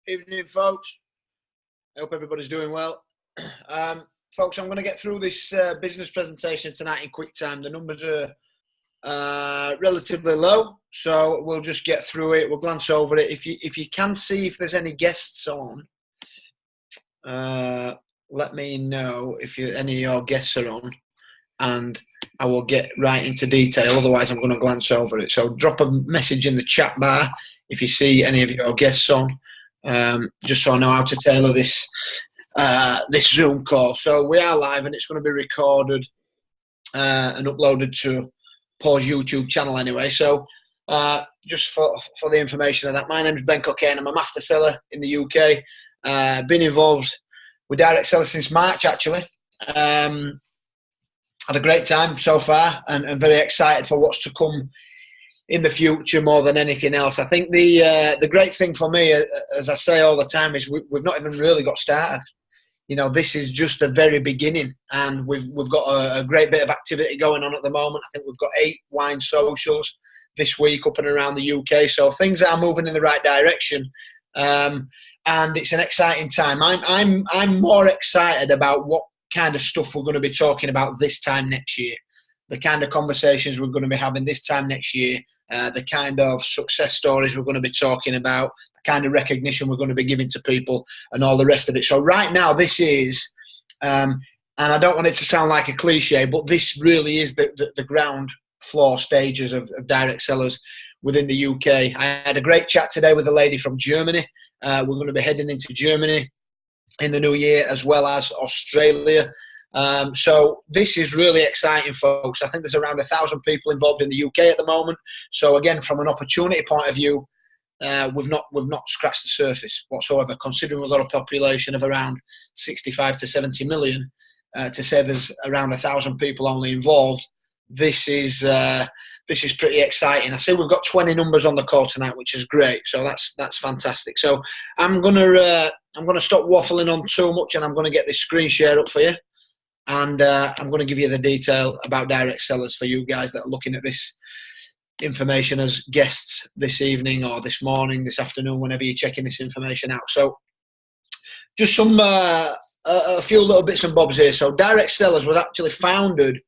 Evening, folks. I hope everybody's doing well. Folks, I'm going to get through this business presentation tonight in quick time. The numbers are relatively low, so we'll just get through it. We'll glance over it. If you can see if there's any guests on, let me know if any of your guests are on, and I will get right into detail. Otherwise, I'm going to glance over it. So drop a message in the chat bar if you see any of your guests on. Just so I know how to tailor this Zoom call. So we are live, and it's going to be recorded and uploaded to Paul's YouTube channel anyway. So just for the information of that, my name's Ben Cockayne. I'm a master seller in the UK. Been involved with direct sellers since March, actually. Had a great time so far, and very excited for what's to come in the future more than anything else. I think the great thing for me, as I say all the time, is we've not even really got started. You know, this is just the very beginning, and we've got a great bit of activity going on at the moment. I think we've got 8 wine socials this week up and around the UK, so things are moving in the right direction, and it's an exciting time. I'm more excited about what kind of stuff we're going to be talking about this time next year. The kind of conversations we're going to be having this time next year, the kind of success stories we're going to be talking about, the kind of recognition we're going to be giving to people, and all the rest of it. So right now, this is, and I don't want it to sound like a cliche, but this really is the ground floor stages of direct sellers within the UK. I had a great chat today with a lady from Germany. We're going to be heading into Germany in the new year, as well as Australia. So this is really exciting, folks. I think there's around 1,000 people involved in the UK at the moment. So again, from an opportunity point of view, we've not scratched the surface whatsoever. Considering we've got a population of around 65 to 70 million, to say there's around 1,000 people only involved, this is pretty exciting. I see we've got 20 numbers on the call tonight, which is great. So that's fantastic. So I'm gonna stop waffling on too much, and I'm gonna get this screen share up for you. And I'm going to give you the detail about direct sellers for you guys that are looking at this information as guests this evening or this morning, this afternoon, whenever you're checking this information out. So just some a few little bits and bobs here. So direct sellers was actually founded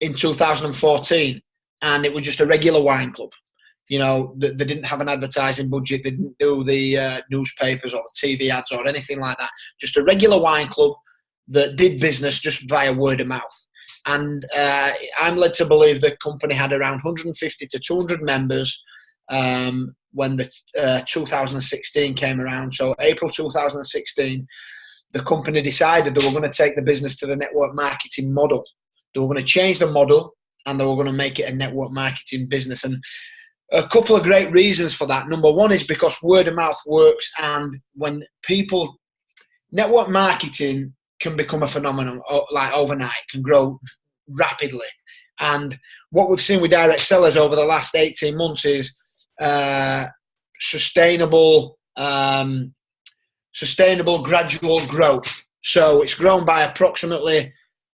in 2014, and it was just a regular wine club. You know, they didn't have an advertising budget. They didn't do the newspapers or the TV ads or anything like that. Just a regular wine club that did business just via word of mouth. And I'm led to believe the company had around 150 to 200 members when the 2016 came around. So April 2016, the company decided they were going to take the business to the network marketing model. They were going to change the model, and they were going to make it a network marketing business. And a couple of great reasons for that. Number one is because word of mouth works, and when people, network marketing can become a phenomenon like overnight, can grow rapidly. And what we've seen with direct sellers over the last 18 months is sustainable gradual growth. So it's grown by approximately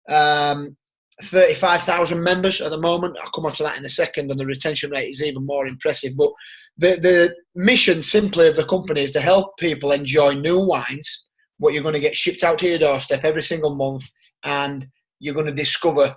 35,000 members at the moment. I'll come on to that in a second, and the retention rate is even more impressive. But the mission simply of the company is to help people enjoy new wines, what you're going to get shipped out to your doorstep every single month, and you're going to discover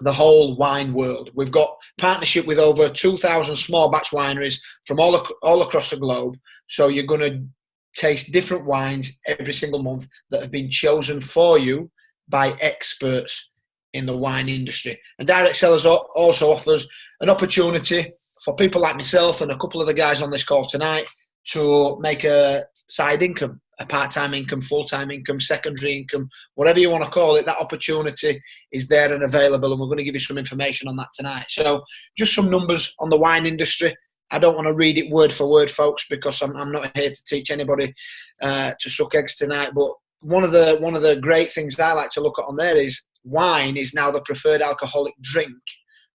the whole wine world. We've got partnership with over 2,000 small batch wineries from all across the globe. So you're going to taste different wines every single month that have been chosen for you by experts in the wine industry. And direct sellers also offers an opportunity for people like myself and a couple of the guys on this call tonight to make a side income, a part-time income, full-time income, secondary income, whatever you want to call it. That opportunity is there and available, and we're going to give you some information on that tonight. So just some numbers on the wine industry. I don't want to read it word for word, folks, because I'm not here to teach anybody to suck eggs tonight. But one of the great things I like to look at on there is wine is now the preferred alcoholic drink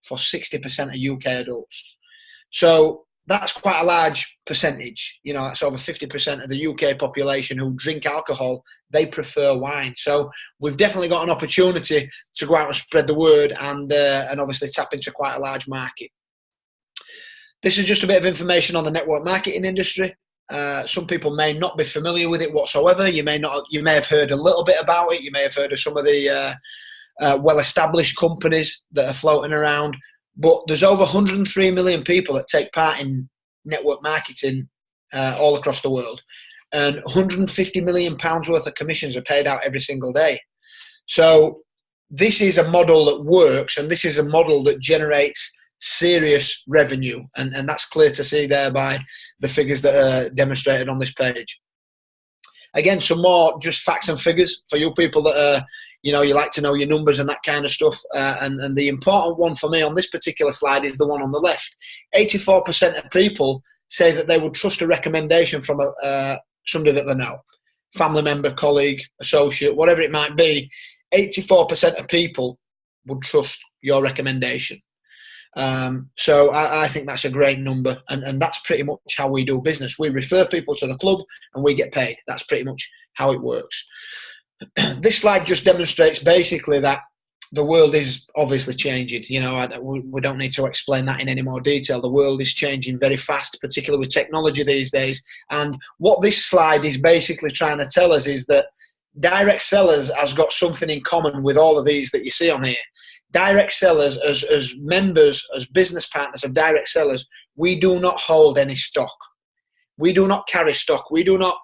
for 60% of UK adults. So that's quite a large percentage. You know, that's over 50% of the UK population who drink alcohol. They prefer wine. So we've definitely got an opportunity to go out and spread the word and obviously tap into quite a large market. This is just a bit of information on the network marketing industry. Some people may not be familiar with it whatsoever. You may have heard a little bit about it. You may have heard of some of the well-established companies that are floating around. But there's over 103 million people that take part in network marketing all across the world. And £150 million worth of commissions are paid out every single day. So this is a model that works, and this is a model that generates serious revenue, and that's clear to see there by the figures that are demonstrated on this page. Again, some more just facts and figures for you people that are, you like to know your numbers and that kind of stuff. And the important one for me on this particular slide is the one on the left. 84% of people say that they would trust a recommendation from somebody that they know, family member, colleague, associate, whatever it might be. 84% of people would trust your recommendation. So I think that's a great number, and that's pretty much how we do business. We refer people to the club and we get paid. That's pretty much how it works. This slide just demonstrates basically that the world is obviously changing. We don't need to explain that in any more detail. The world is changing very fast, particularly with technology these days. And what this slide is basically trying to tell us is that direct sellers has got something in common with all of these that you see on here. Direct sellers, as members, as business partners of direct sellers, we do not hold any stock. We do not carry stock. We do not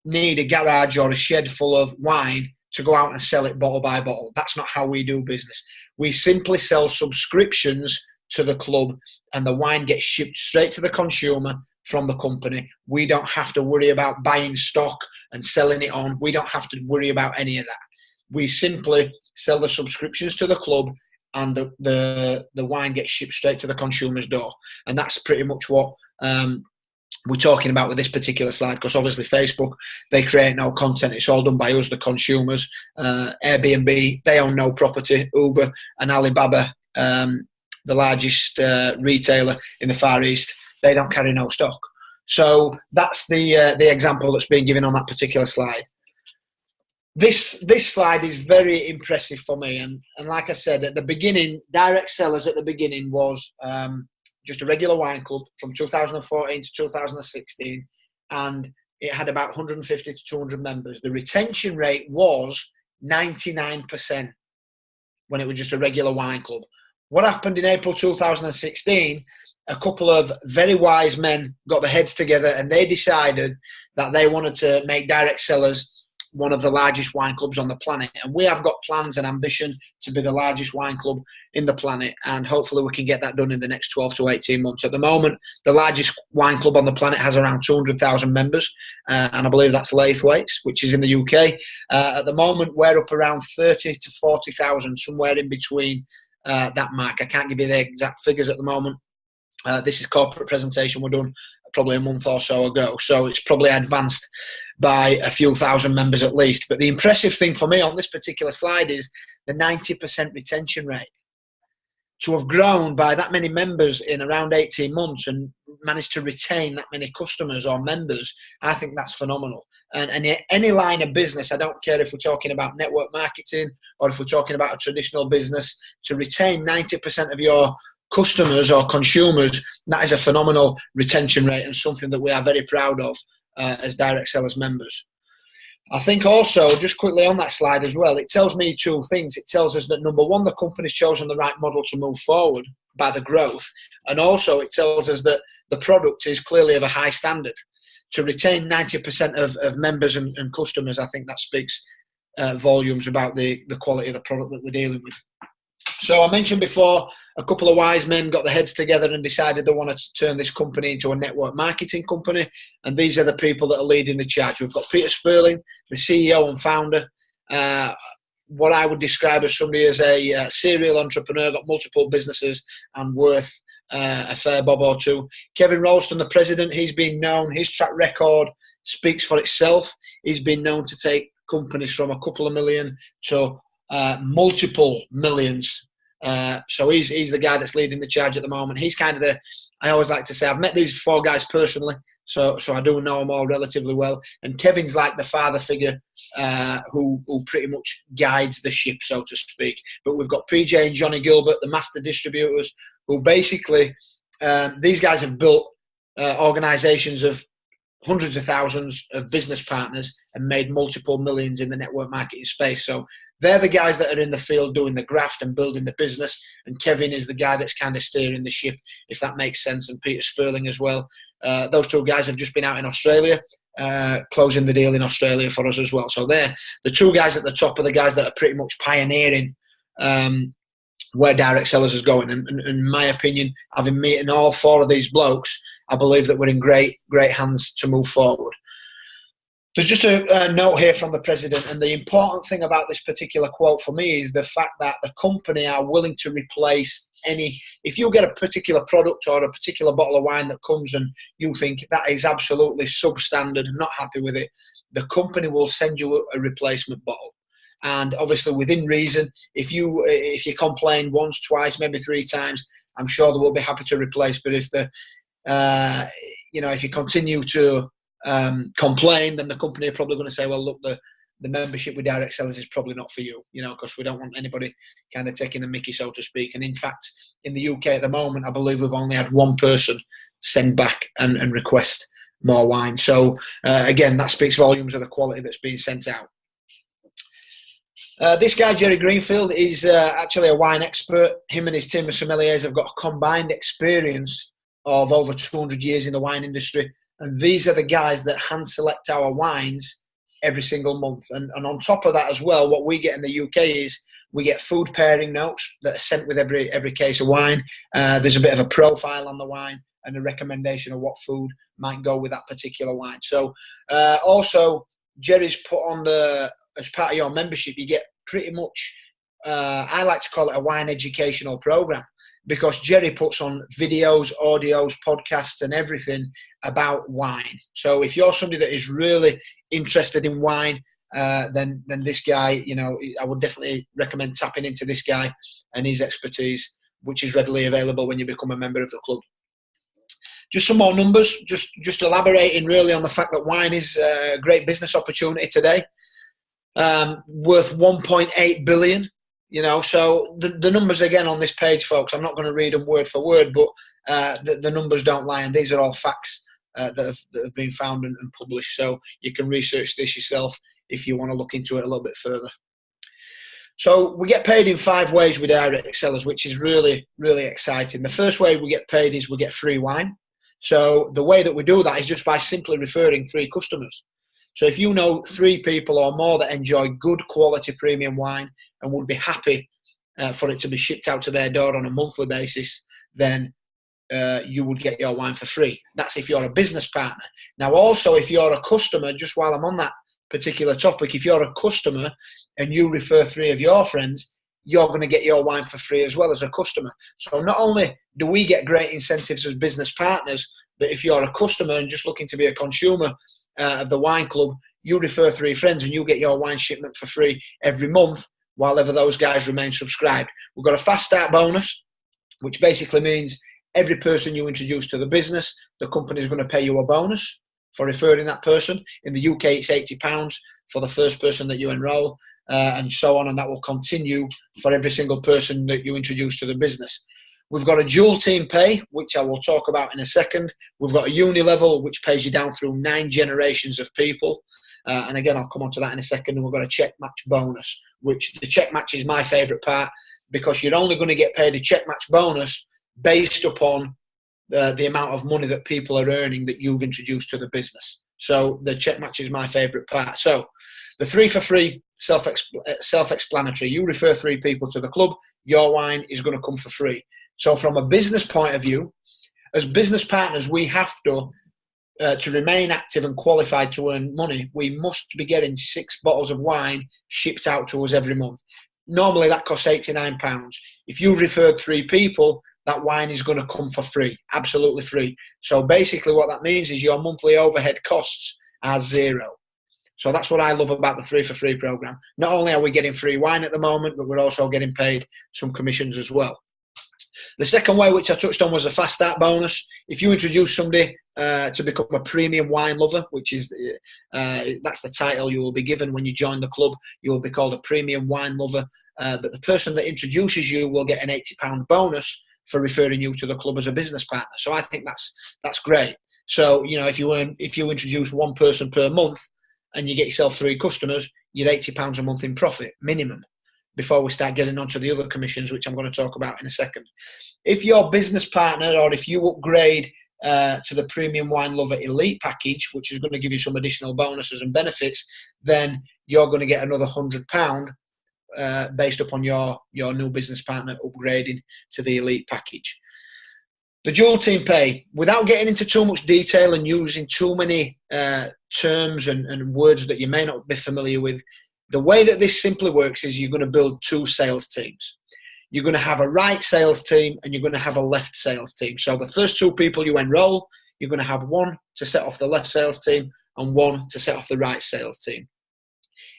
need a garage or a shed full of wine to go out and sell it bottle by bottle. That's not how we do business. We simply sell subscriptions to the club, and the wine gets shipped straight to the consumer from the company. We don't have to worry about buying stock and selling it on. We don't have to worry about any of that. We simply sell the subscriptions to the club, and the wine gets shipped straight to the consumer's door. And that's pretty much what we're talking about with this particular slide, because obviously Facebook, they create no content. It's all done by us, the consumers. Airbnb, they own no property. Uber and Alibaba, the largest retailer in the Far East, they don't carry no stock. So that's the example that's being given on that particular slide. This slide is very impressive for me, and like I said at the beginning, Direct Sellers at the beginning was just a regular wine club from 2014 to 2016, and it had about 150 to 200 members. The retention rate was 99% when it was just a regular wine club. What happened in April 2016, a couple of very wise men got their heads together and they decided that they wanted to make Direct Sellers one of the largest wine clubs on the planet. And we have got plans and ambition to be the largest wine club in the planet, and hopefully we can get that done in the next 12 to 18 months. At the moment, the largest wine club on the planet has around 200,000 members, and I believe that's Laithwaites, which is in the UK. At the moment, we're up around 30 to 40,000, somewhere in between that mark. I can't give you the exact figures at the moment. This is corporate presentation we're done probably a month or so ago, so it's probably advanced by a few thousand members at least. But the impressive thing for me on this particular slide is the 90% retention rate. To have grown by that many members in around 18 months and managed to retain that many customers or members, I think that's phenomenal. And in any line of business, I don't care if we're talking about network marketing or if we're talking about a traditional business, to retain 90% of your customers or consumers, that is a phenomenal retention rate and something that we are very proud of as Direct Sellers members. I think also, just quickly on that slide as well, it tells me two things. It tells us that, number one, the company's chosen the right model to move forward by the growth, and also it tells us that the product is clearly of a high standard. To retain 90% of members and customers, I think that speaks volumes about the quality of the product that we're dealing with. So I mentioned before, a couple of wise men got their heads together and decided they wanted to turn this company into a network marketing company. And these are the people that are leading the charge. We've got Peter Sperling, the CEO and founder, what I would describe as somebody as a serial entrepreneur, got multiple businesses and worth a fair bob or two. Kevin Ralston, the president, he's been known, his track record speaks for itself. He's been known to take companies from a couple of million to multiple millions. So he's the guy that's leading the charge at the moment. He's kind of I always like to say, I've met these four guys personally, so I do know them all relatively well. And Kevin's like the father figure who pretty much guides the ship, so to speak. But we've got PJ and Johnny Gilbert, the master distributors, who basically, these guys have built organisations of hundreds of thousands of business partners and made multiple millions in the network marketing space. So they're the guys that are in the field doing the graft and building the business. And Kevin is the guy that's kind of steering the ship, if that makes sense, and Peter Sperling as well. Those two guys have just been out in Australia, closing the deal in Australia for us as well. So they're the two guys at the top are the guys that are pretty much pioneering where direct sellers is going. And in my opinion, having meeting all four of these blokes, I believe that we're in great hands to move forward. There's just a note here from the president, and the important thing about this particular quote for me is the fact that the company are willing to replace any, if you get a particular product or a particular bottle of wine that comes and you think that is absolutely substandard, not happy with it, the company will send you a replacement bottle. And obviously within reason, if you complain once, twice, maybe 3 times, I'm sure they will be happy to replace. But if if you continue to complain, then the company are probably going to say, well, look, the membership with direct sellers is probably not for you, because we don't want anybody kind of taking the mickey, so to speak. And in fact, in the UK at the moment, I believe we've only had one person send back and request more wine. So again, that speaks volumes of the quality that's being sent out. This guy, Jerry Greenfield, is actually a wine expert. Him and his team of sommeliers have got a combined experience of over 200 years in the wine industry. And these are the guys that hand select our wines every single month. And on top of that as well, what we get in the UK is we get food pairing notes that are sent with every case of wine. There's a bit of a profile on the wine and a recommendation of what food might go with that particular wine. So also, Jerry's put on as part of your membership, you get pretty much, I like to call it a wine educational program, because Jerry puts on videos, audios, podcasts and everything about wine. So if you're somebody that is really interested in wine, then this guy, I would definitely recommend tapping into this guy and his expertise, which is readily available when you become a member of the club. Just some more numbers, just elaborating really on the fact that wine is a great business opportunity today, worth 1.8 billion. So the numbers again on this page, folks, I'm not going to read them word for word, but the numbers don't lie, and these are all facts that have been found and published. So you can research this yourself if you want to look into it a little bit further. So we get paid in 5 ways with direct sellers, which is really, really exciting. The first way we get paid is we get free wine. So the way that we do that is just by simply referring 3 customers. So if you know 3 people or more that enjoy good quality premium wine and would be happy for it to be shipped out to their door on a monthly basis, then you would get your wine for free. That's if you're a business partner. Now also, if you're a customer, just while I'm on that particular topic, if you're a customer and you refer 3 of your friends, you're going to get your wine for free as well as a customer. So not only do we get great incentives as business partners, but if you're a customer and just looking to be a consumer of the wine club, you refer 3 friends and you get your wine shipment for free every month while ever those guys remain subscribed. We've got a fast start bonus, which basically means every person you introduce to the business, the company is going to pay you a bonus for referring that person. In the UK, it's £80 for the first person that you enroll, and so on, and that will continue for every single person that you introduce to the business. We've got a dual team pay, which I will talk about in a second. We've got a uni level, which pays you down through 9 generations of people. And again, I'll come on to that in a second. And we've got a check match bonus, which the check match is my favourite part, because you're only going to get paid a check match bonus based upon the amount of money that people are earning that you've introduced to the business. So the check match is my favourite part. So the 3 for free, self-explanatory. You refer 3 people to the club, your wine is going to come for free. So from a business point of view, as business partners, we have to remain active and qualified to earn money, we must be getting 6 bottles of wine shipped out to us every month. Normally that costs £89. If you've referred 3 people, that wine is going to come for free, absolutely free. So basically what that means is your monthly overhead costs are 0. So that's what I love about the 3 for free program. Not only are we getting free wine at the moment, but we're also getting paid some commissions as well. The second way, which I touched on, was a fast start bonus. If you introduce somebody to become a premium wine lover, which is that's the title you will be given when you join the club, you will be called a premium wine lover. But the person that introduces you will get an £80 bonus for referring you to the club as a business partner. So I think that's great. So, you know, if you introduce one person per month and you get yourself 3 customers, you're £80 a month in profit minimum, before we start getting onto the other commissions, which I'm going to talk about in a second. If your business partner, or if you upgrade to the Premium Wine Lover Elite package, which is going to give you some additional bonuses and benefits, then you're going to get another £100 based upon your new business partner upgrading to the Elite package. The dual team pay, without getting into too much detail and using too many terms and words that you may not be familiar with, the way that this simply works is you're going to build 2 sales teams. You're going to have a right sales team and you're going to have a left sales team. So the first 2 people you enroll, you're going to have one to set off the left sales team and one to set off the right sales team.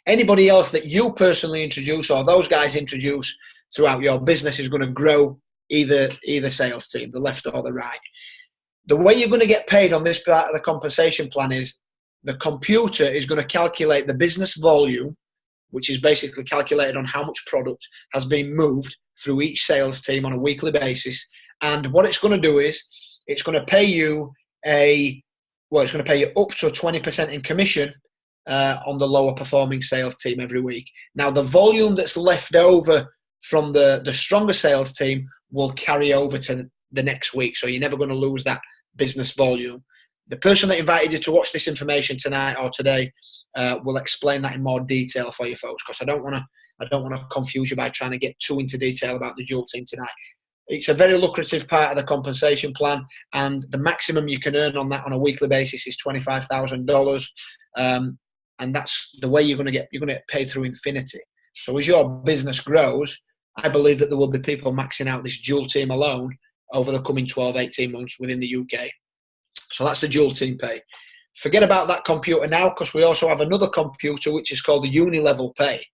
Anybody else that you personally introduce, or those guys introduce throughout your business, is going to grow either sales team, the left or the right. The way you're going to get paid on this part of the compensation plan is the computer is going to calculate the business volume, which is basically calculated on how much product has been moved through each sales team on a weekly basis. And what it's going to do is it's going to pay you it's going to pay you up to 20% in commission on the lower performing sales team every week. Now, the volume that's left over from the stronger sales team will carry over to the next week. So you're never going to lose that business volume. The person that invited you to watch this information tonight or today will explain that in more detail for you folks, because I don't want to confuse you by trying to get too into detail about the dual team tonight. It's a very lucrative part of the compensation plan, and the maximum you can earn on that on a weekly basis is $25,000. And that's the way you're going to get paid through infinity. So as your business grows, I believe that there will be people maxing out this dual team alone over the coming 12, 18 months within the UK. So that's the dual team pay. Forget about that computer now, because we also have another computer which is called the uni-level pay.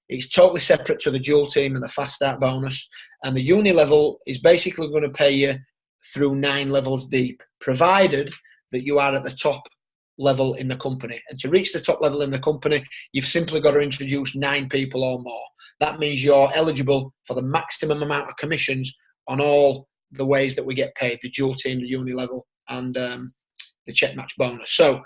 It's totally separate to the dual team and the fast start bonus. And the uni-level is basically going to pay you through 9 levels deep, provided that you are at the top level in the company. And to reach the top level in the company, you've simply got to introduce 9 people or more. That means you're eligible for the maximum amount of commissions on all the ways that we get paid: the dual team, the uni level, and the check match bonus. So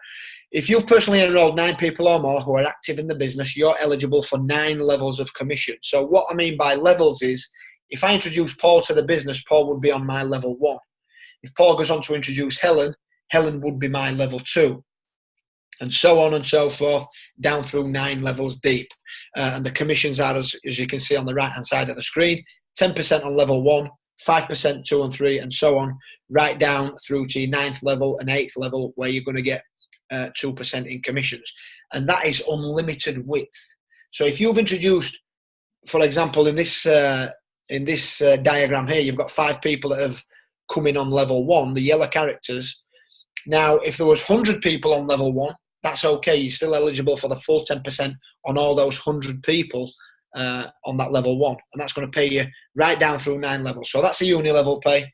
if you've personally enrolled 9 people or more who are active in the business, you're eligible for 9 levels of commission. So what I mean by levels is, if I introduce Paul to the business, Paul would be on my level 1. If Paul goes on to introduce Helen, Helen would be my level 2. And so on and so forth, down through 9 levels deep. And the commissions are, as you can see on the right-hand side of the screen, 10% on level 1, 5%, 2 and 3, and so on, right down through to your 9th level and 8th level, where you're going to get 2% in commissions. And that is unlimited width. So if you've introduced, for example, in this diagram here, you've got 5 people that have come in on level 1, the yellow characters. Now, if there was 100 people on level 1, that's okay. You're still eligible for the full 10% on all those 100 people on that level 1. And that's going to pay you right down through 9 levels. So that's the uni level pay.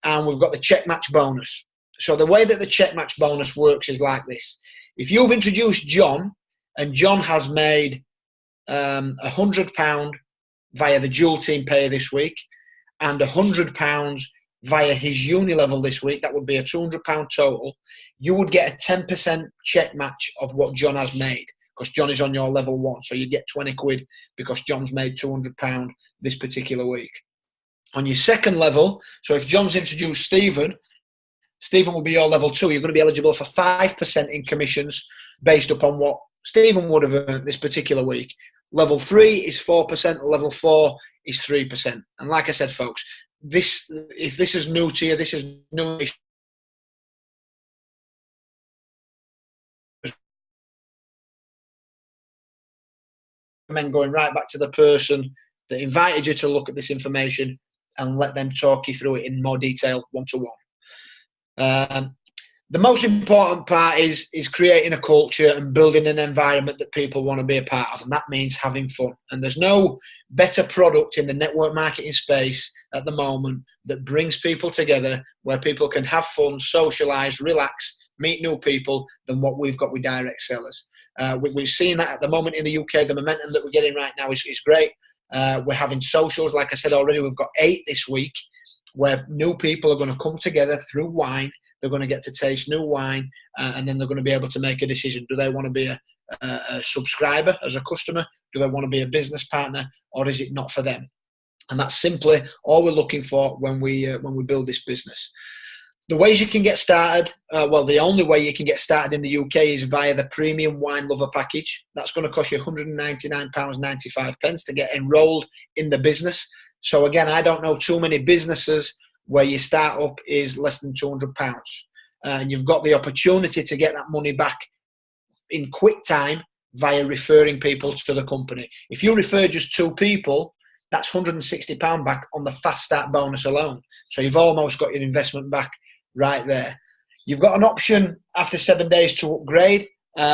And we've got the check match bonus. So the way that the check match bonus works is like this. If you've introduced John, and John has made £100 via the dual team pay this week, and £100 via his uni level this week, that would be a £200 total, you would get a 10% check match of what John has made, because John is on your level 1. So you get 20 quid because John's made £200 this particular week. On your second level, so if John's introduced Stephen will be your level 2. You're going to be eligible for 5% in commissions based upon what Stephen would have earned this particular week. Level 3 is 4%, level 4 is 3%. And like I said, folks, if this is new to you, this is new. I recommend going right back to the person that invited you to look at this information and let them talk you through it in more detail, one-to-one. The most important part is creating a culture and building an environment that people want to be a part of, and that means having fun. And there's no better product in the network marketing space at the moment that brings people together, where people can have fun, socialise, relax, meet new people, than what we've got with direct sellers. We're seeing that at the moment in the UK. The momentum that we're getting right now is great. We're having socials, like I said already. We've got 8 this week, where new people are going to come together through wine. They're going to get to taste new wine, and then they're going to be able to make a decision. Do they want to be a subscriber as a customer? Do they want to be a business partner, or is it not for them? And that's simply all we're looking for when we build this business. The ways you can get started, the only way you can get started in the UK is via the Premium Wine Lover Package. That's going to cost you £199.95 to get enrolled in the business. So again, I don't know too many businesses where your start up is less than £200. And you've got the opportunity to get that money back in quick time via referring people to the company. If you refer just 2 people, that's £160 back on the fast start bonus alone. So you've almost got your investment back right there. You've got an option after 7 days to upgrade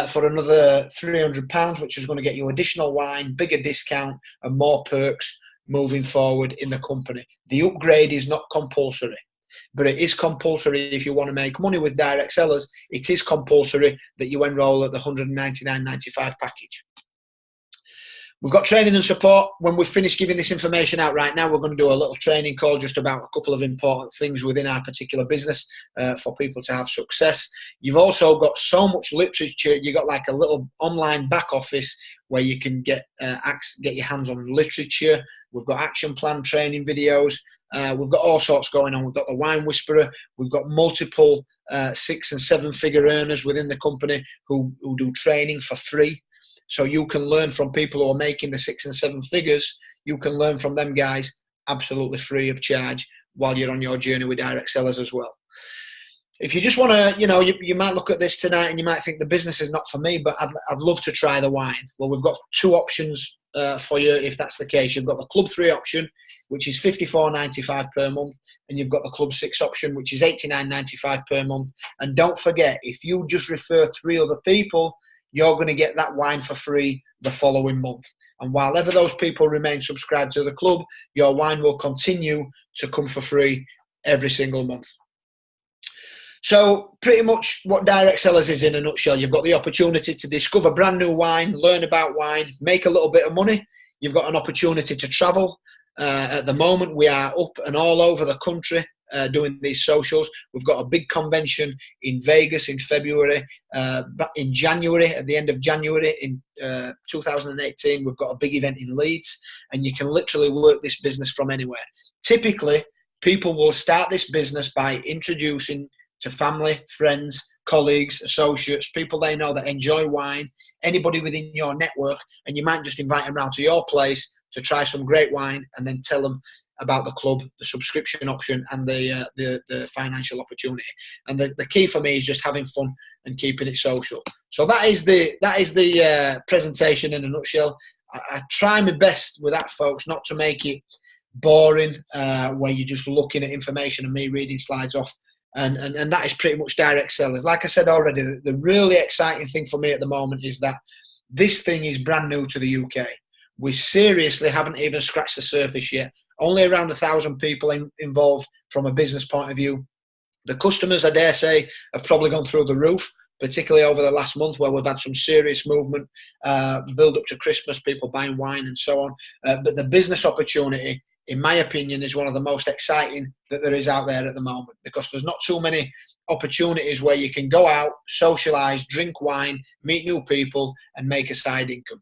for another £300, which is going to get you additional wine, bigger discount, and more perks moving forward in the company. The upgrade is not compulsory, but it is compulsory if you want to make money with direct sellers. It is compulsory that you enroll at the £199.95 package. We've got training and support. When we've finished giving this information out right now, we're going to do a little training call just about a couple of important things within our particular business for people to have success. You've also got so much literature. You've got like a little online back office where you can get your hands on literature. We've got action plan training videos. We've got all sorts going on. We've got the Wine Whisperer. We've got multiple 6- and 7-figure earners within the company who do training for free. So you can learn from people who are making the 6 and 7 figures. You can learn from them guys absolutely free of charge while you're on your journey with direct sellers as well. If you just want to, you might look at this tonight and you might think the business is not for me, but I'd love to try the wine. Well, we've got 2 options for you if that's the case. You've got the Club 3 option, which is $54.95 per month, and you've got the Club 6 option, which is $89.95 per month. And don't forget, if you just refer 3 other people, you're going to get that wine for free the following month. And while ever those people remain subscribed to the club, your wine will continue to come for free every single month. So pretty much what Direct Sellers is in a nutshell. You've got the opportunity to discover brand new wine, learn about wine, make a little bit of money. You've got an opportunity to travel. At the moment, we are up and all over the country doing these socials. We've got a big convention in Vegas in February. In January, at the end of January in 2018, we've got a big event in Leeds, and you can literally work this business from anywhere. Typically, people will start this business by introducing to family, friends, colleagues, associates, people they know that enjoy wine, anybody within your network, and you might just invite them around to your place to try some great wine and then tell them about the club, the subscription option, and the financial opportunity. And the key for me is just having fun and keeping it social. So that is the presentation in a nutshell. I try my best with that, folks, not to make it boring, where you're just looking at information and me reading slides off. And that is pretty much Direct Sellers. Like I said already, the really exciting thing for me at the moment is that this thing is brand new to the UK. We seriously haven't even scratched the surface yet. Only around 1,000 people involved from a business point of view. The customers, I dare say, have probably gone through the roof, particularly over the last month where we've had some serious movement, build up to Christmas, people buying wine and so on. But the business opportunity, in my opinion, is one of the most exciting that there is out there at the moment, because there's not too many opportunities where you can go out, socialise, drink wine, meet new people and make a side income.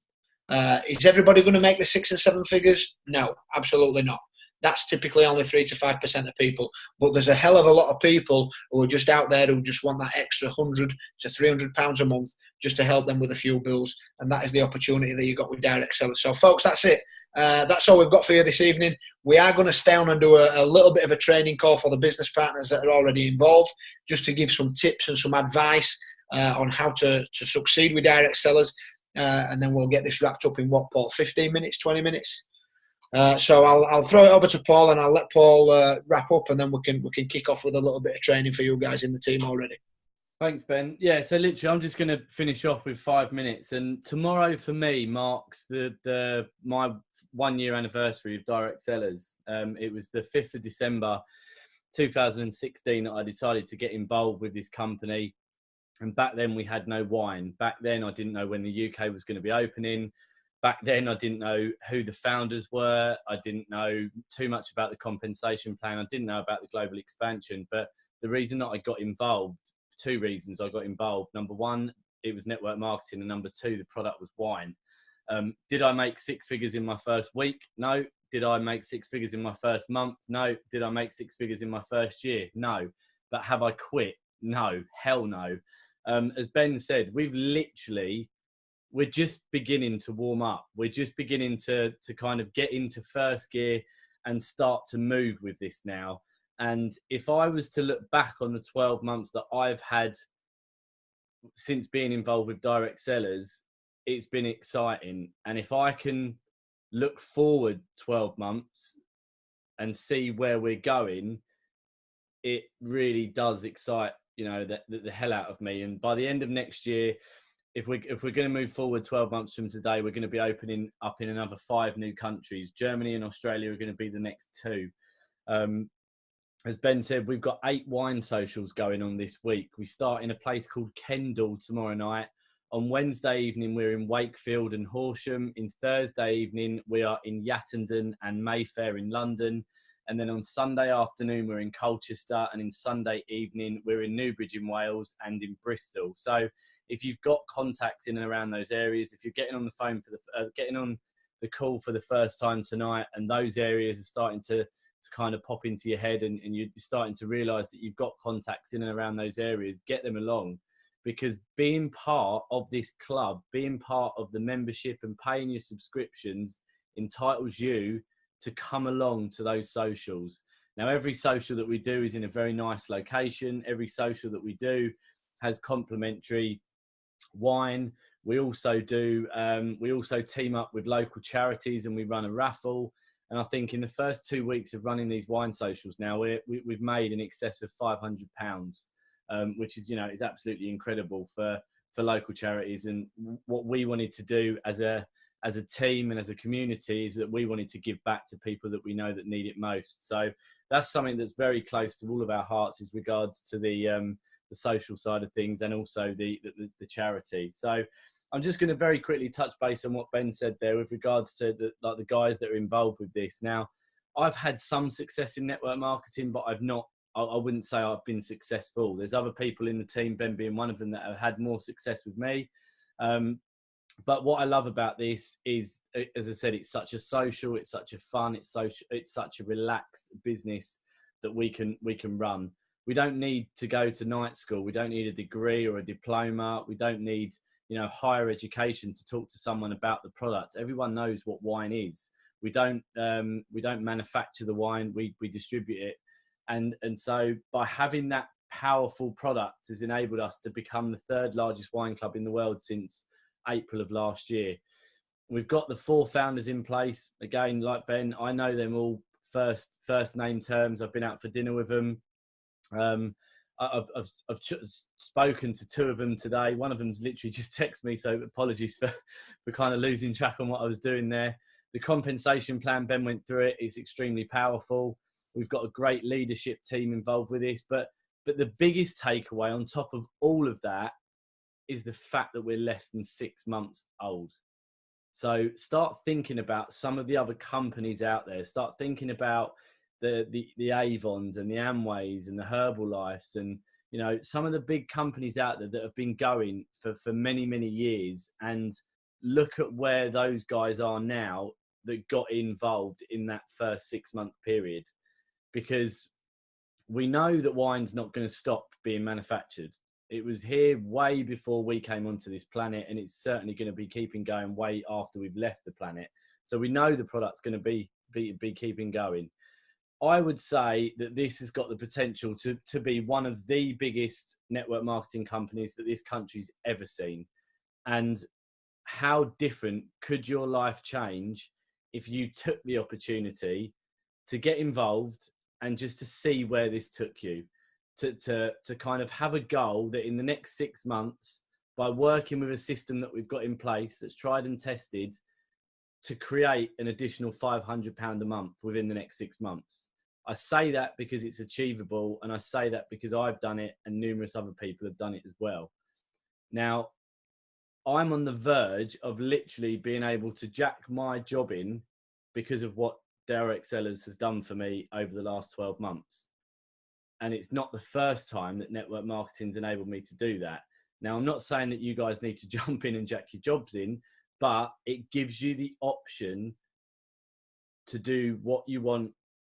Is everybody going to make the 6 and 7 figures? No, absolutely not. That's typically only 3 to 5% of people. But there's a hell of a lot of people who are just out there who just want that extra £100 to £300 a month just to help them with a few bills. And that is the opportunity that you got with Direct Sellers. So, folks, that's it. That's all we've got for you this evening. We are going to stay on and do a little bit of a training call for the business partners that are already involved, just to give some tips and some advice on how to succeed with Direct Sellers. And then we'll get this wrapped up in what, Paul? 15 minutes, 20 minutes? So I'll throw it over to Paul, and I'll let Paul wrap up, and then we can kick off with a little bit of training for you guys in the team already. Thanks, Ben. Yeah, so literally I'm just going to finish off with 5 minutes. And tomorrow for me marks my 1 year anniversary of Direct Sellers. It was the 5th of December 2016 that I decided to get involved with this company. And back then we had no wine. Back then I didn't know when the UK was going to be opening. Back then I didn't know who the founders were. I didn't know too much about the compensation plan. I didn't know about the global expansion. But the reason that I got involved, two reasons I got involved. Number one, it was network marketing, and number two, the product was wine. Did I make six figures in my first week? No. Did I make six figures in my first month? No. Did I make six figures in my first year? No. But have I quit? No. Hell no. As Ben said, we're just beginning to warm up. We're just beginning to kind of get into first gear and start to move with this now. And if I was to look back on the 12 months that I've had since being involved with direct sellers, it's been exciting. And if I can look forward 12 months and see where we're going, it really does excite, the hell out of me. And by the end of next year, if we're going to move forward 12 months from today, we're going to be opening up in another 5 new countries. Germany and Australia are going to be the next 2. As Ben said, we've got 8 wine socials going on this week. We start in a place called Kendal tomorrow night. On Wednesday evening, we're in Wakefield and Horsham. In Thursday evening, we are in Yattendon and Mayfair in London. And then on Sunday afternoon, we're in Colchester. And in Sunday evening, we're in Newbridge in Wales and in Bristol. So if you've got contacts in and around those areas, if you're getting on the phone getting on the call for the first time tonight, and those areas are starting to kind of pop into your head, and you're starting to realize that you've got contacts in and around those areas, get them along. Because being part of this club, being part of the membership and paying your subscriptions entitles you to come along to those socials. Now, every social that we do is in a very nice location. Every social that we do has complimentary wine. We also team up with local charities, and we run a raffle. And I think in the first 2 weeks of running these wine socials now, we've made in excess of £500. Which is, is absolutely incredible for local charities. And what we wanted to do as a team and as a community is that we wanted to give back to people that we know that need it most. So that's something that's very close to all of our hearts, as regards to the social side of things, and also the charity. So I'm just going to very quickly touch base on what Ben said there with regards to the guys that are involved with this. Now, I've had some success in network marketing, but I wouldn't say I've been successful. There's other people in the team, Ben being one of them, that have had more success with me. But what I love about this is, as I said, it's such a social, it's such a fun, it's such a relaxed business that we can run. We don't need to go to night school. We don't need a degree or a diploma. We don't need, higher education to talk to someone about the product. Everyone knows what wine is. We don't manufacture the wine. We distribute it. And so by having that powerful product has enabled us to become the 3rd largest wine club in the world since April of last year. We've got the 4 founders in place. Again, like Ben, I know them all first name terms. I've been out for dinner with them. I've spoken to 2 of them today. One of them's literally just texted me, so apologies for kind of losing track on what I was doing there. The compensation plan, Ben went through it, is extremely powerful. We've got a great leadership team involved with this, but the biggest takeaway on top of all of that is the fact that we're less than 6 months old. So start thinking about some of the other companies out there. Start thinking about the Avons and the Amways and the Herbalifes, and some of the big companies out there that have been going for many, many years, and look at where those guys are now that got involved in that first 6-month period. Because we know that wine's not going to stop being manufactured. It was here way before we came onto this planet, and it's certainly going to be keeping going way after we've left the planet. So we know the product's going to be keeping going. I would say that this has got the potential to be one of the biggest network marketing companies that this country's ever seen. And how different could your life change if you took the opportunity to get involved and just to see where this took you, to kind of have a goal that in the next 6 months, by working with a system that we've got in place that's tried and tested, to create an additional £500 a month within the next 6 months. I say that because it's achievable, and I say that because I've done it and numerous other people have done it as well. Now, I'm on the verge of literally being able to jack my job in because of what Direct Sellers has done for me over the last 12 months. And it's not the first time that network marketing's enabled me to do that. Now, I'm not saying that you guys need to jump in and jack your jobs in, but it gives you the option to do what you want,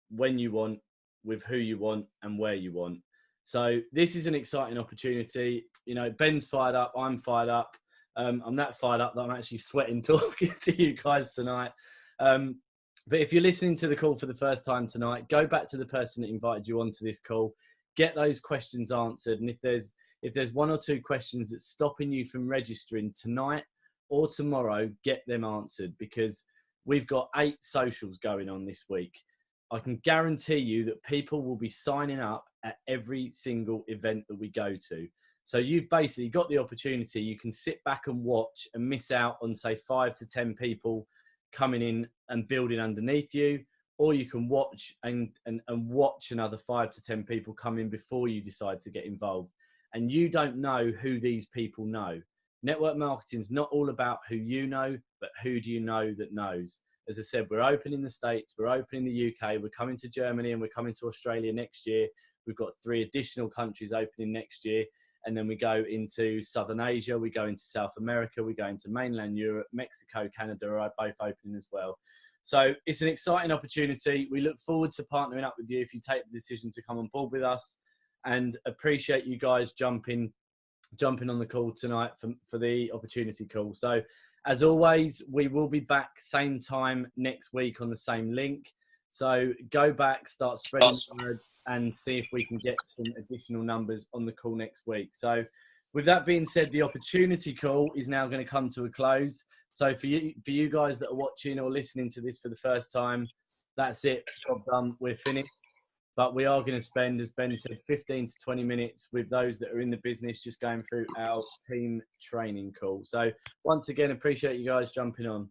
when you want, with who you want, and where you want. So this is an exciting opportunity. You know, Ben's fired up, I'm fired up. I'm that fired up that I'm actually sweating talking to you guys tonight. But if you're listening to the call for the first time tonight, go back to the person that invited you onto this call, get those questions answered. And if there's one or two questions that's stopping you from registering tonight or tomorrow, get them answered, because we've got 8 socials going on this week. I can guarantee you that people will be signing up at every single event that we go to. So you've basically got the opportunity. You can sit back and watch and miss out on, say, 5 to 10 people coming in and building underneath you, or you can watch and watch another 5 to 10 people come in before you decide to get involved. And you don't know who these people know. Network marketing is not all about who you know, but who do you know that knows. As I said, we're open in the States, we're open in the UK, we're coming to Germany, and we're coming to Australia next year. We've got 3 additional countries opening next year. And then we go into Southern Asia, we go into South America, we go into mainland Europe, Mexico, Canada are both opening as well. So it's an exciting opportunity. We look forward to partnering up with you if you take the decision to come on board with us, and appreciate you guys jumping on the call tonight for the opportunity call. So as always, we will be back same time next week on the same link. So go back, start spreading the word, and see if we can get some additional numbers on the call next week. So with that being said, the opportunity call is now going to come to a close. So for you guys that are watching or listening to this for the first time, that's it. Job done. We're finished. But we are going to spend, as Ben said, 15 to 20 minutes with those that are in the business, just going through our team training call. So once again, appreciate you guys jumping on.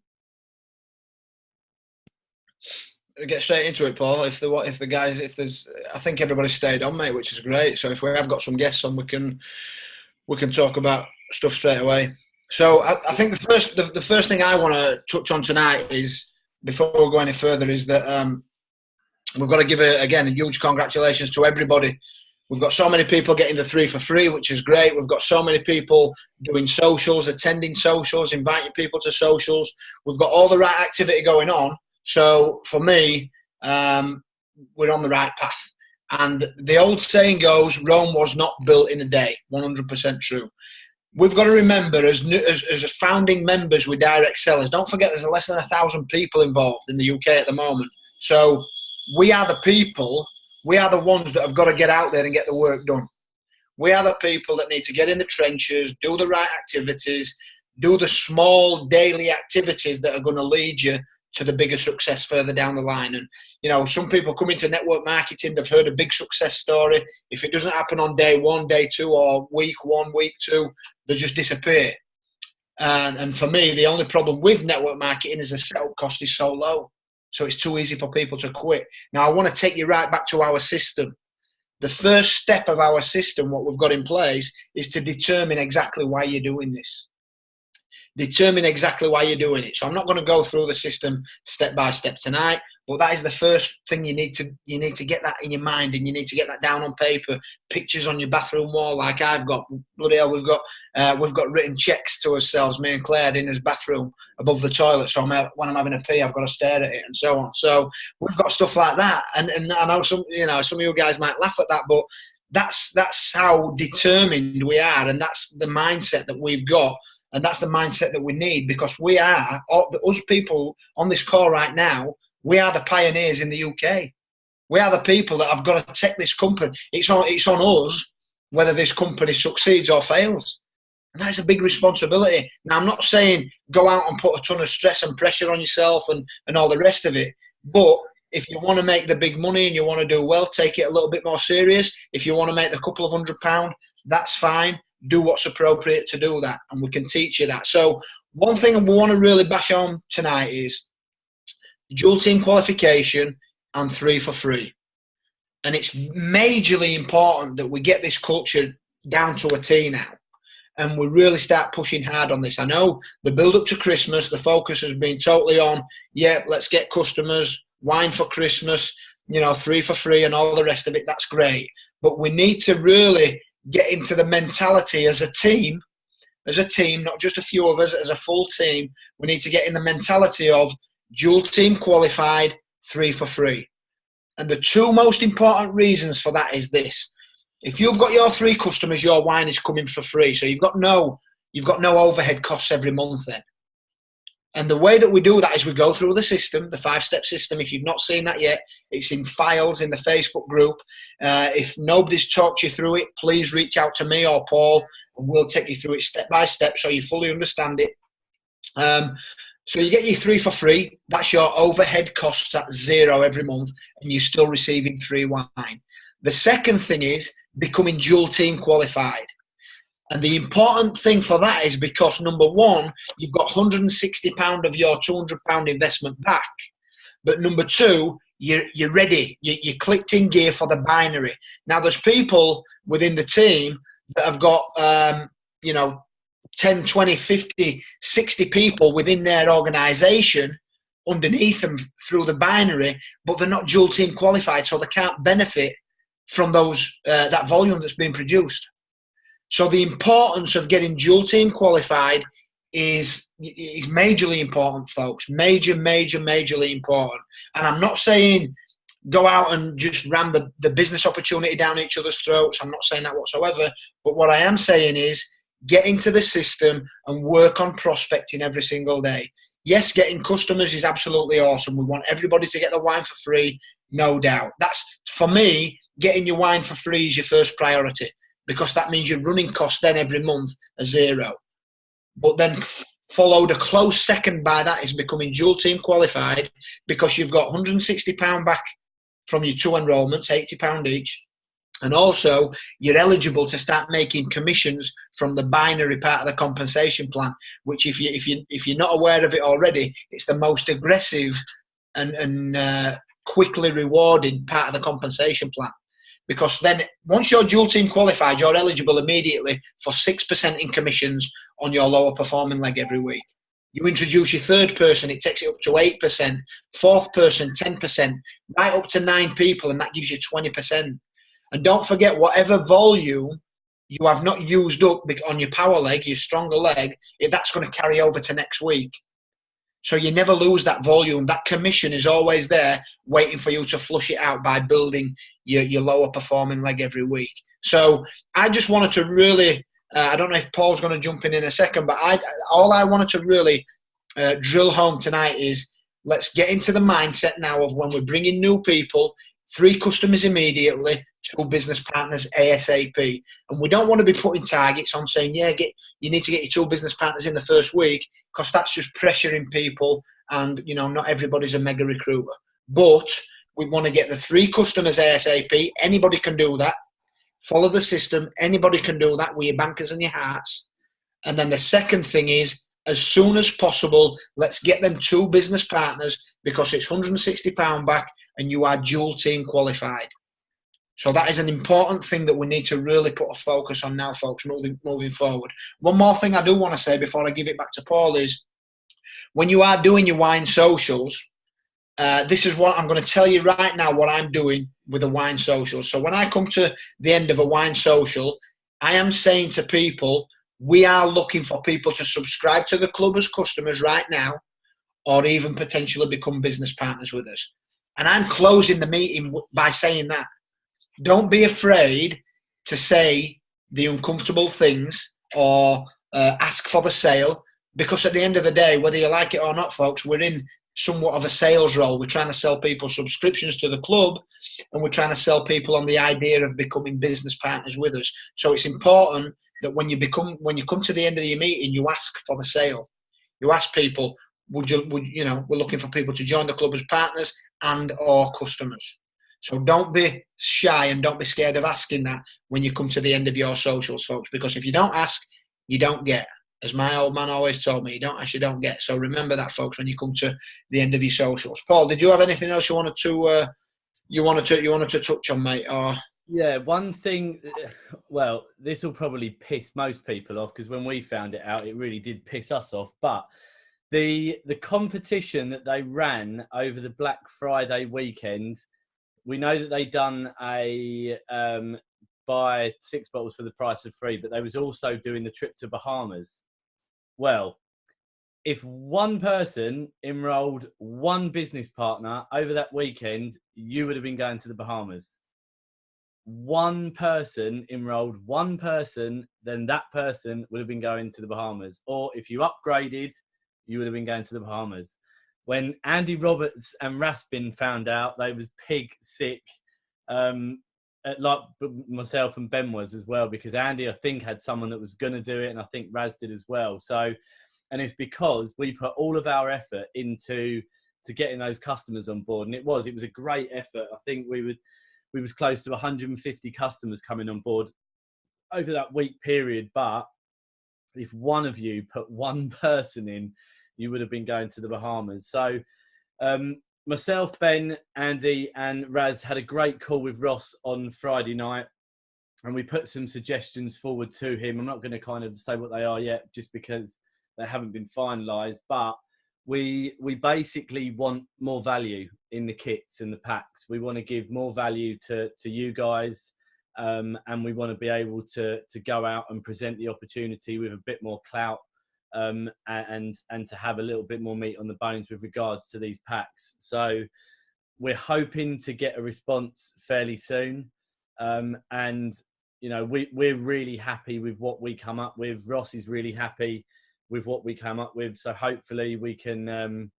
Get straight into it, Paul. If there's, I think everybody stayed on, mate, which is great. So if we have got some guests on, we can talk about stuff straight away. So I think the first thing I want to touch on tonight is, before we go any further, is that we've got to give a huge congratulations to everybody. We've got so many people getting the 3 for free, which is great. We've got so many people doing socials, attending socials, inviting people to socials. We've got all the right activity going on. So for me, we're on the right path. And the old saying goes, Rome was not built in a day. 100% true. We've got to remember, as founding members with Direct Sellers, don't forget there's less than 1,000 people involved in the UK at the moment. So we are the people, we are the ones that have got to get out there and get the work done. We are the people that need to get in the trenches, do the right activities, do the small daily activities that are going to lead you to the bigger success further down the line. And, you know, some people come into network marketing, they've heard a big success story. If it doesn't happen on day 1, day 2, or week 1, week 2, they just disappear. And for me, the only problem with network marketing is the setup cost is so low. So it's too easy for people to quit. Now, I want to take you right back to our system. The first step of our system, what we've got in place, is to determine exactly why you're doing this. Determine exactly why you're doing it. So I'm not going to go through the system step by step tonight, but that is the first thing you need to get that in your mind, and you need to get that down on paper. Pictures on your bathroom wall, like I've got. Bloody hell, we've got written checks to ourselves, me and Claire, in his bathroom above the toilet. So when I'm having a pee, I've got to stare at it, and so on. So we've got stuff like that, and I know some of you guys might laugh at that, but that's how determined we are, and that's the mindset that we've got. And that's the mindset that we need, because we are, us people on this call right now, we are the pioneers in the UK. We are the people that have got to take this company. It's on us whether this company succeeds or fails. And that's a big responsibility. Now, I'm not saying go out and put a ton of stress and pressure on yourself and all the rest of it. But if you want to make the big money and you want to do well, take it a little bit more serious. If you want to make the couple of £100, that's fine. Do what's appropriate to do that, and we can teach you that. So one thing we want to really bash on tonight is dual team qualification and 3 for free. And it's majorly important that we get this culture down to a T now, and we really start pushing hard on this. I know the build up to Christmas, the focus has been totally on, let's get customers, wine for Christmas, 3 for free and all the rest of it. That's great. but we need to really get into the mentality as a team, not just a few of us, as a full team. We need to get in the mentality of dual team qualified, 3 for free. And the two most important reasons for that is this. If you've got your 3 customers, your wine is coming for free. So you've got no overhead costs every month then. And the way that we do that is we go through the system, the 5-step system. If you've not seen that yet, it's in files in the Facebook group. If nobody's talked you through it, please reach out to me or Paul, and we'll take you through it step by step so you fully understand it. So you get your 3 for free. That's your overhead costs at 0 every month, and you're still receiving free wine. The second thing is becoming dual team qualified. And the important thing for that is because, number one, you've got £160 of your £200 investment back. But number two, you're ready. You clicked in gear for the binary. Now, there's people within the team that have got, 10, 20, 50, 60 people within their organisation underneath them through the binary, but they're not dual team qualified, so they can't benefit from that volume that's being produced. So the importance of getting dual team qualified is majorly important, folks. Majorly important. And I'm not saying go out and just ram the business opportunity down each other's throats. I'm not saying that whatsoever. But what I am saying is get into the system and work on prospecting every single day. Yes, getting customers is absolutely awesome. We want everybody to get the wine for free, no doubt. That's, for me, getting your wine for free is your first priority, because that means your running costs then every month are 0. But then followed a close second by that is becoming dual team qualified, because you've got £160 back from your 2 enrolments, £80 each. And also you're eligible to start making commissions from the binary part of the compensation plan, which if you're not aware of it already, it's the most aggressive and quickly rewarded part of the compensation plan. Because then once you're dual team qualified, you're eligible immediately for 6% in commissions on your lower performing leg every week. You introduce your 3rd person, it takes it up to 8%, 4th person, 10%, right up to 9 people, and that gives you 20%. And don't forget, whatever volume you have not used up on your power leg, your stronger leg, that's going to carry over to next week. So you never lose that volume. That commission is always there waiting for you to flush it out by building your lower performing leg every week. So I just wanted to really, I don't know if Paul's going to jump in a second, but all I wanted to really drill home tonight is let's get into the mindset now of when we're bringing new people, 3 customers immediately, 2 business partners ASAP. And we don't want to be putting targets on saying, you need to get your 2 business partners in the first week, because that's just pressuring people, and not everybody's a mega recruiter. But we want to get the 3 customers ASAP. Anybody can do that. Follow the system. Anybody can do that with your bankers and your hearts. And then the second thing is, as soon as possible, let's get them 2 business partners, because it's £160 back and you are dual team qualified. So that is an important thing that we need to really put a focus on now, folks, moving forward. One more thing I do want to say before I give it back to Paul is, when you are doing your wine socials, this is what I'm going to tell you right now, what I'm doing with the wine socials. So when I come to the end of a wine social, I am saying to people, we are looking for people to subscribe to the club as customers right now, or even potentially become business partners with us. And I'm closing the meeting by saying that. Don't be afraid to say the uncomfortable things or ask for the sale, because at the end of the day, whether you like it or not, folks, we're in somewhat of a sales role. We're trying to sell people subscriptions to the club, and we're trying to sell people on the idea of becoming business partners with us. So it's important that when you come to the end of your meeting, you ask for the sale. You ask people, we're looking for people to join the club as partners and or customers. So don't be shy and don't be scared of asking that when you come to the end of your socials, folks, because if you don't ask, you don't get. As my old man always told me, you don't ask, you don't get. So remember that, folks, when you come to the end of your socials. Paul, did you have anything else you wanted to touch on, mate? Or yeah, one thing. Well, this will probably piss most people off, because when we found it out, it really did piss us off. But the competition that they ran over the Black Friday weekend, we know that they done a buy 6 bottles for the price of 3, but they was also doing the trip to Bahamas. Well, if one person enrolled one business partner over that weekend, you would have been going to the Bahamas. One person enrolled one person, then that person would have been going to the Bahamas. Or if you upgraded, you would have been going to the Bahamas. When Andy Roberts and Raspin found out, they was pig sick, like myself and Ben was as well, because Andy, I think, had someone that was going to do it, and I think Raz did as well. So, and it's because we put all of our effort into getting those customers on board, and it was a great effort. I think we was close to 150 customers coming on board over that week period. But if one of you put one person in, you would have been going to the Bahamas. So myself, Ben, Andy and Raz had a great call with Ross on Friday night, and we put some suggestions forward to him. I'm not going to kind of say what they are yet, just because they haven't been finalised, but we basically want more value in the kits and the packs. We want to give more value to you guys, and we want to be able to go out and present the opportunity with a bit more clout, and to have a little bit more meat on the bones with regards to these packs. So we're hoping to get a response fairly soon, and you know, we're really happy with what we come up with. Ross is really happy with what we come up with, so hopefully we can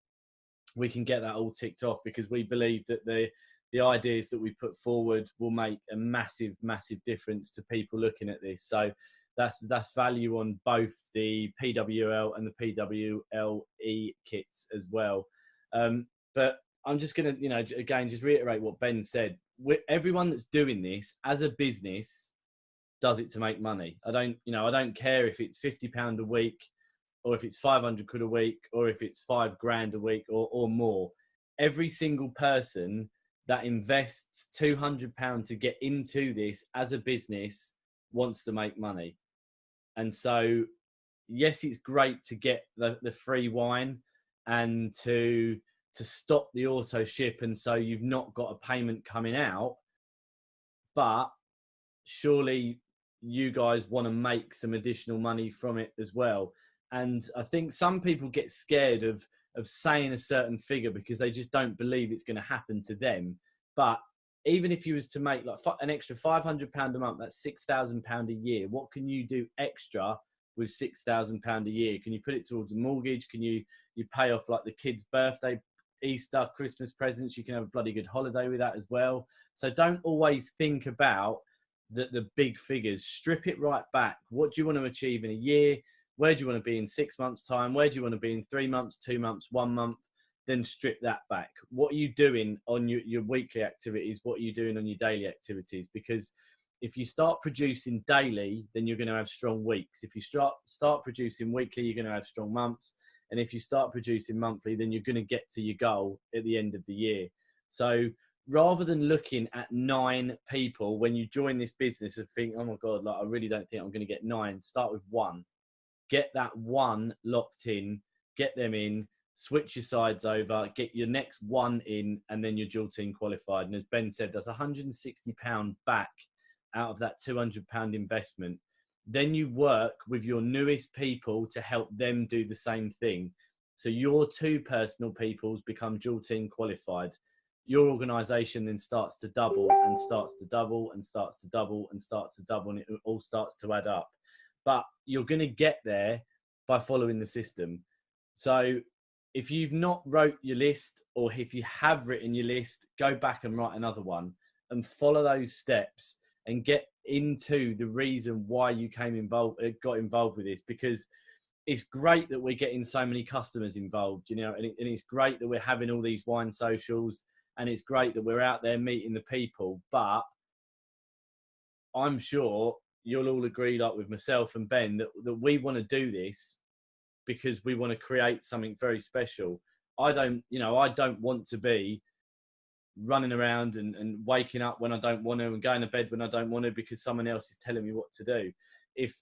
get that all ticked off, because we believe that the ideas that we put forward will make a massive difference to people looking at this. So that's value on both the PWL and the PWLE kits as well. But I'm just going to, you know, again, just reiterate what Ben said. Everyone that's doing this as a business does it to make money. I don't care if it's £50 a week, or if it's 500 quid a week, or if it's £5,000 a week, or more. Every single person that invests £200 to get into this as a business wants to make money. And so, yes, it's great to get the free wine and to stop the auto ship, and so you've not got a payment coming out. But surely you guys want to make some additional money from it as well. And I think some people get scared of saying a certain figure because they just don't believe it's going to happen to them. But even if you was to make like an extra £500 a month, that's £6,000 a year. What can you do extra with £6,000 a year? Can you put it towards a mortgage? Can you pay off like the kids' birthday, Easter, Christmas presents? You can have a bloody good holiday with that as well. So don't always think about the big figures. Strip it right back. What do you want to achieve in a year? Where do you want to be in 6 months' time? Where do you want to be in 3 months, 2 months, 1 month? Then strip that back. What are you doing on your weekly activities? What are you doing on your daily activities? Because if you start producing daily, then you're going to have strong weeks. If you start producing weekly, you're going to have strong months. And if you start producing monthly, then you're going to get to your goal at the end of the year. So rather than looking at 9 people when you join this business and think, oh my God, like I really don't think I'm going to get 9, start with 1. Get that 1 locked in, get them in, switch your sides over, get your next 1 in, and then you're dual team qualified. And as Ben said, that's £160 back out of that £200 investment. Then you work with your newest people to help them do the same thing. So your 2 personal peoples become dual team qualified. Your organisation then starts to double and starts to double and starts to double and starts to double, and it all starts to add up. But you're going to get there by following the system. So if you've not wrote your list, or if you have written your list, go back and write another one and follow those steps and get into the reason why you got involved with this, because it's great that we're getting so many customers involved, you know, and it's great that we're having all these wine socials, and it's great that we're out there meeting the people. But I'm sure you'll all agree, like with myself and Ben, that we want to do this because we want to create something very special. I don't want to be running around and waking up when I don't want to and going to bed when I don't want to because someone else is telling me what to do. If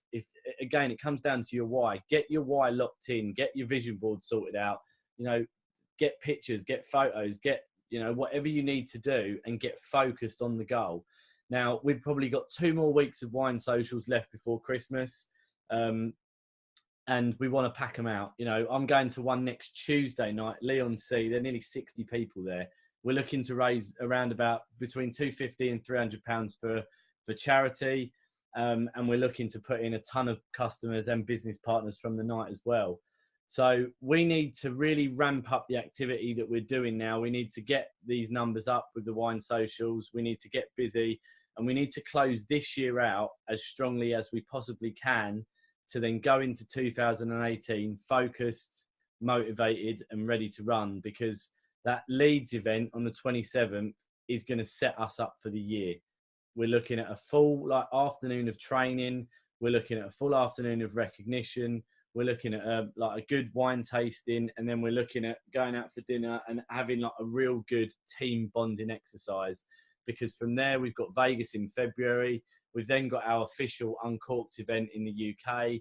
again, it comes down to your why. Get your why locked in, get your vision board sorted out, you know, get pictures, get photos, get, you know, whatever you need to do, and get focused on the goal. Now, we've probably got 2 more weeks of wine socials left before Christmas. And we want to pack them out. You know, I'm going to one next Tuesday night, Leon C. There are nearly 60 people there. We're looking to raise around about between £250 and £300 for charity. And we're looking to put in a ton of customers and business partners from the night as well. So we need to really ramp up the activity that we're doing now. We need to get these numbers up with the wine socials. We need to get busy, and we need to close this year out as strongly as we possibly can to then go into 2018 focused, motivated and ready to run, because that Leeds event on the 27th is going to set us up for the year. We're looking at a full afternoon of training. We're looking at a full afternoon of recognition. We're looking at a good wine tasting, and then we're looking at going out for dinner and having a real good team bonding exercise. Because from there, we've got Vegas in February. We've then got our official Uncorked event in the UK.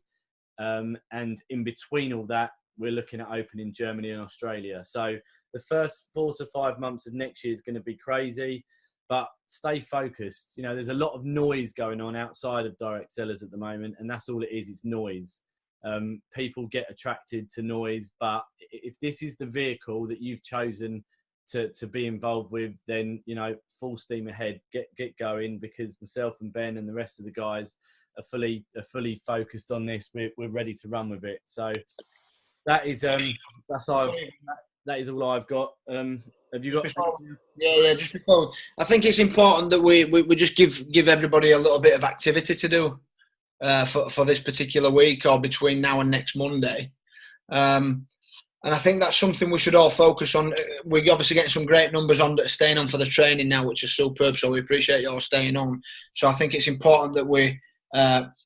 And in between all that, we're looking at opening Germany and Australia. So the first 4 to 5 months of next year is going to be crazy, but stay focused. You know, there's a lot of noise going on outside of direct sellers at the moment, and that's all it is. It's noise. People get attracted to noise, but if this is the vehicle that you've chosen to be involved with, then, you know, full steam ahead, get going, because myself and Ben and the rest of the guys are fully focused on this. We're ready to run with it. So that is that is all I've got. Have you got? Just before, I think it's important that we just give everybody a little bit of activity to do for this particular week or between now and next Monday. And I think that's something we should all focus on. We're obviously getting some great numbers on that are staying on for the training now, which is superb. So we appreciate you all staying on. So I think it's important that we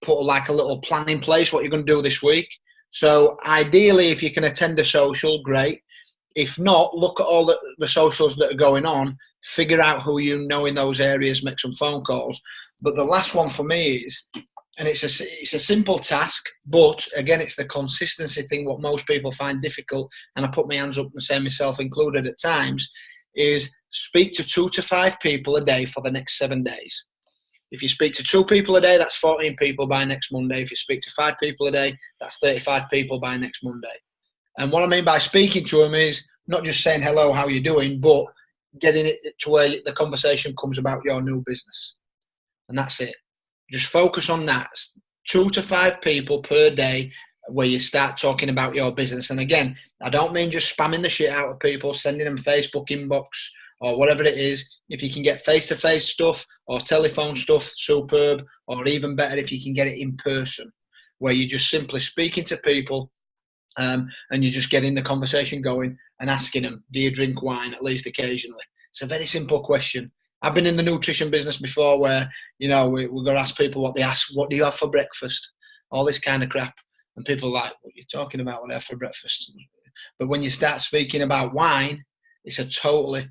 put a little plan in place, what you're going to do this week. So ideally, if you can attend a social, great. If not, look at all the socials that are going on, figure out who you know in those areas, make some phone calls. But the last one for me is, and it's a simple task, but again, it's the consistency thing, what most people find difficult, and I put my hands up and say myself included at times, is speak to 2 to 5 people a day for the next 7 days. If you speak to 2 people a day, that's 14 people by next Monday. If you speak to 5 people a day, that's 35 people by next Monday. And what I mean by speaking to them is not just saying hello, how you doing, but getting it to where the conversation comes about your new business. And that's it. Just focus on that. 2 to 5 people per day where you start talking about your business. And again, I don't mean just spamming the shit out of people, sending them Facebook inbox or whatever it is. If you can get face-to-face stuff or telephone stuff, superb. Or even better if you can get it in person, where you're just simply speaking to people and you're just getting the conversation going and asking them, do you drink wine at least occasionally? It's a very simple question. I've been in the nutrition business before where, you know, we're going to ask people what they ask, what do you have for breakfast? All this kind of crap. And people are like, what are you talking about, what I have for breakfast? But when you start speaking about wine, it's a totally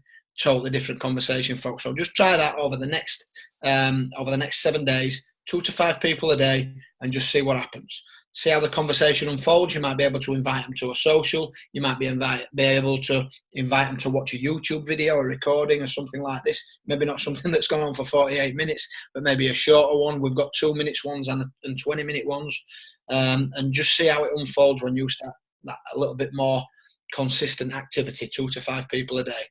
different conversation, folks. So just try that over the next 7 days, 2 to 5 people a day, and just see what happens. See how the conversation unfolds. You might be able to invite them to a social. You might be able to invite them to watch a YouTube video or recording or something like this. Maybe not something that's gone on for 48 minutes, but maybe a shorter one. We've got 2 minutes ones and 20-minute ones. And just see how it unfolds when you start that a little bit more consistent activity, 2 to 5 people a day.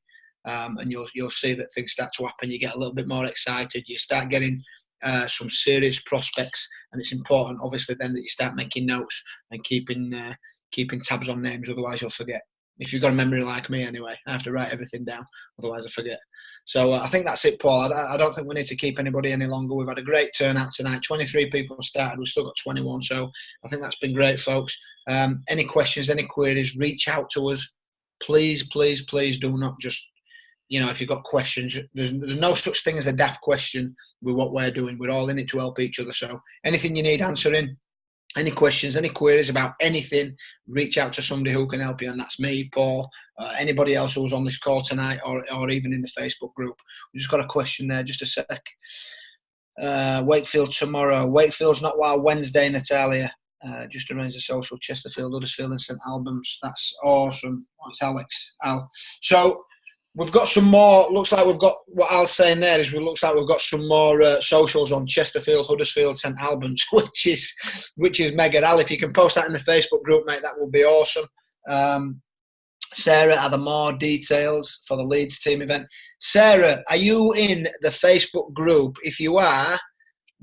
And you'll see that things start to happen. You get a little bit more excited. You start getting some serious prospects, and it's important, obviously, then that you start making notes and keeping tabs on names. Otherwise, you'll forget. If you've got a memory like me, anyway, I have to write everything down. Otherwise, I forget. So I think that's it, Paul. I don't think we need to keep anybody any longer. We've had a great turnout tonight. 23 people started. We've still got 21. So I think that's been great, folks. Any questions, any queries, reach out to us. Please, please, please do not just, you know, if you've got questions, there's no such thing as a daft question with what we're doing. We're all in it to help each other. So anything you need answering, any questions, any queries about anything, reach out to somebody who can help you. And that's me, Paul, anybody else who's on this call tonight or even in the Facebook group. We just got a question there, just a sec. Wakefield tomorrow. Wakefield's not Wild Wednesday, Natalia. Just arrange a social, Chesterfield, Huddersfield and St Albans. That's awesome. That's Alex. Al. So we've got some more. Looks like we've got what Al's saying there is. Looks like we've got some more socials on Chesterfield, Huddersfield, St Albans, which is mega. Al, if you can post that in the Facebook group, mate, that would be awesome. Sarah, are there more details for the Leeds team event? Sarah, are you in the Facebook group? If you are,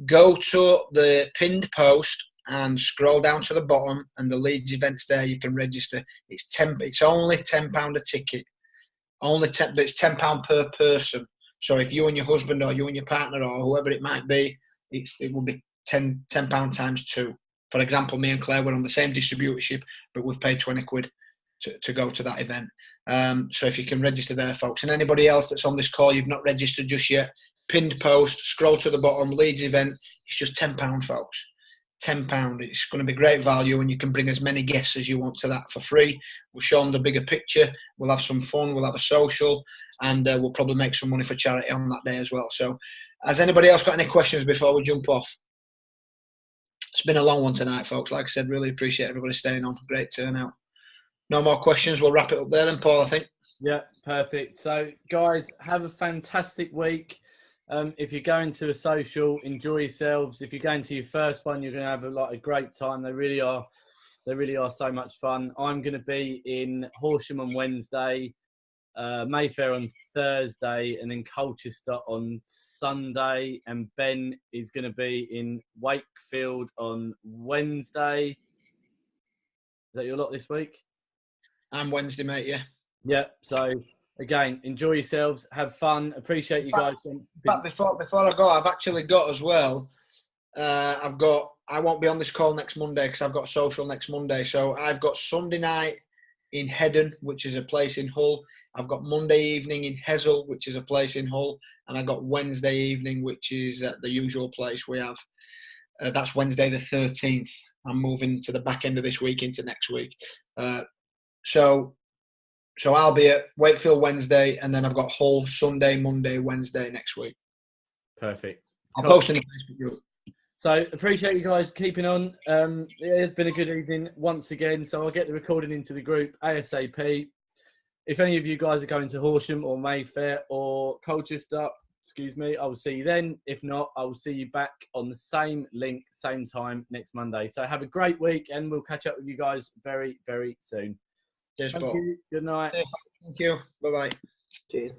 go to the pinned post and scroll down to the bottom, and the Leeds events there. You can register. It's only £10 a ticket. Only 10, but it's £10 per person. So if you and your husband or you and your partner or whoever it might be, it will be £10 times 2. For example, me and Claire were on the same distributorship, but we've paid 20 quid to go to that event. So if you can register there, folks, and anybody else that's on this call, you've not registered just yet, pinned post, scroll to the bottom, Leeds event. It's just £10, folks. £10. It's going to be great value, and you can bring as many guests as you want to that for free. We'll show them the bigger picture. We'll have some fun. We'll have a social, and we'll probably make some money for charity on that day as well. So, has anybody else got any questions before we jump off? It's been a long one tonight, folks. Like I said, really appreciate everybody staying on. Great turnout. No more questions. We'll wrap it up there then, Paul, I think. Yeah, perfect. So, guys, have a fantastic week. If you're going to a social, enjoy yourselves. If you're going to your first one, you're going to have a great time. They really are so much fun. I'm going to be in Horsham on Wednesday, Mayfair on Thursday, and then Colchester on Sunday. And Ben is going to be in Wakefield on Wednesday. Is that your lot this week? I'm Wednesday, mate, yeah. Yeah, so again, enjoy yourselves, have fun, appreciate you guys. But before I go, I've actually got as well, I won't be on this call next Monday because I've got a social next Monday. So I've got Sunday night in Heddon, which is a place in Hull. I've got Monday evening in Hessel, which is a place in Hull. And I got Wednesday evening, which is at the usual place we have. That's Wednesday the 13th. I'm moving to the back end of this week into next week. So I'll be at Wakefield Wednesday, and then I've got Hull Sunday, Monday, Wednesday next week. Perfect. I'll post in the Facebook group. So appreciate you guys keeping on. It has been a good evening once again. So I'll get the recording into the group ASAP. If any of you guys are going to Horsham or Mayfair or Colchester, I will see you then. If not, I will see you back on the same link, same time next Monday. So have a great week, and we'll catch up with you guys very, very soon. Cheers, Thank Paul. you. Good night. Thank you. Bye-bye. Cheers.